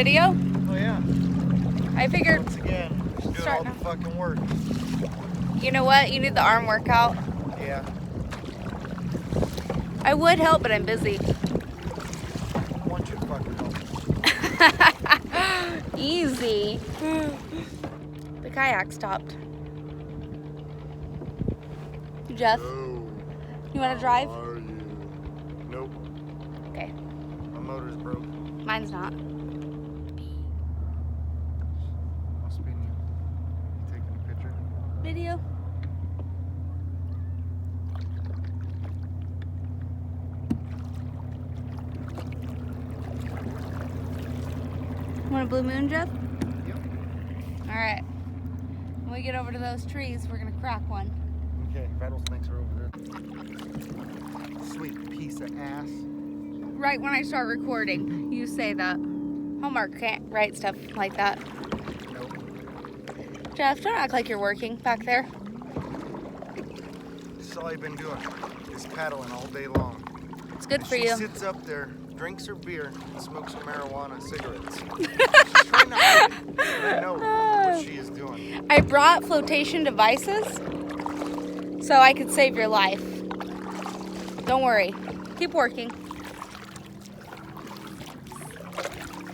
video? Oh yeah. I figured. Once again, just doing all the fucking work. You know what? You need the arm workout. Yeah. I would help, but I'm busy. I want you to fucking help. Easy. The kayak stopped. Jeff, No. you want to drive? How are you? Nope. Okay. My motor's broke. Mine's not. I'll spin you. You taking a picture? Video. Want a blue moon, Jeff? Yep. All right. When we get over to those trees, we're gonna crack one. Okay, rattlesnakes are over there. Sweet piece of ass. Right when I start recording, you say that. Hallmark can't write stuff like that. Nope. Jeff, don't act like you're working back there. This is all I've been doing. Is paddling all day long. It's good for She you. sits up there, drinks her beer, and smokes some marijuana cigarettes. She's trying to hide it, but I know what she is doing. I brought flotation devices so I could save your life. Don't worry. Keep working.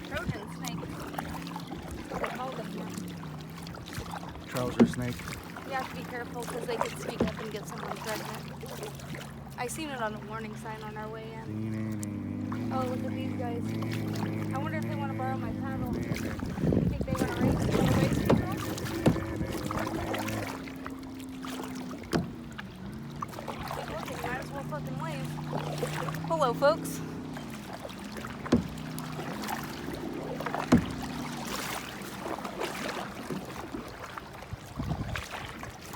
Trojan snake. They call them that. Trouser snake. You have to be careful because they could sneak up and get someone pregnant. I seen it on a warning sign on our way in. Oh, look at these guys. I wonder if they want to borrow my paddle. You think they want to race people? Okay, might as well fucking wave. Hello, folks.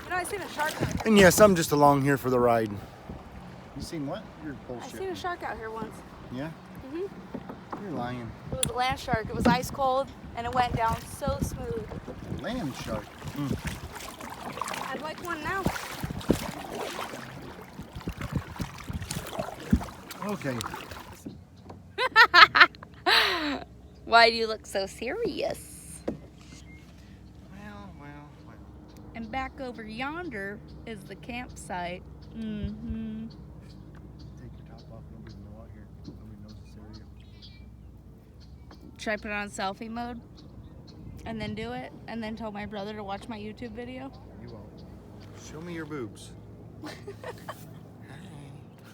You know, I seen a shark out here. And yes, I'm just along here for the ride. You seen what? You're I bullshit. seen a shark out here once. Yeah? Mhm. You're lying. It was a land shark. It was ice cold, and it went down so smooth. Land shark. I'd like one now. Okay. Why do you look so serious? Well. And back over yonder is the campsite. Mm-hmm. Take your top off. Nobody will know out here. Nobody knows this area. Should I put it on selfie mode? And then do it? And then tell my brother to watch my YouTube video? You won't. Show me your boobs.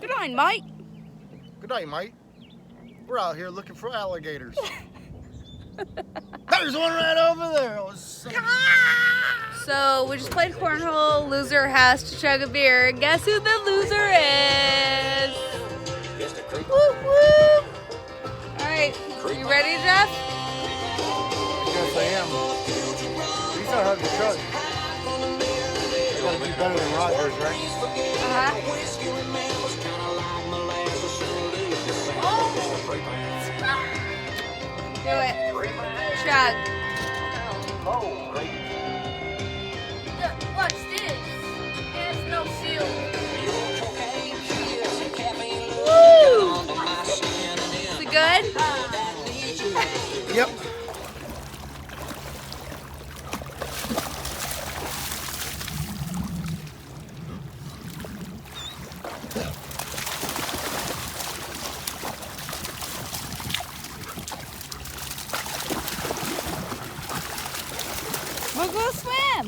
Good on, Mike. Good night, mate. We're out here looking for alligators. There's one right over there. So we just played cornhole. Loser has to chug a beer. Guess who the loser is? Woo woo! All right, you ready, Jeff? Yes, I am. These are hard to chug. You gotta be better than Rogers, right? Do it. Chug. Watch this. There's no seal. Woo! Is it good? Yep. We'll go swim.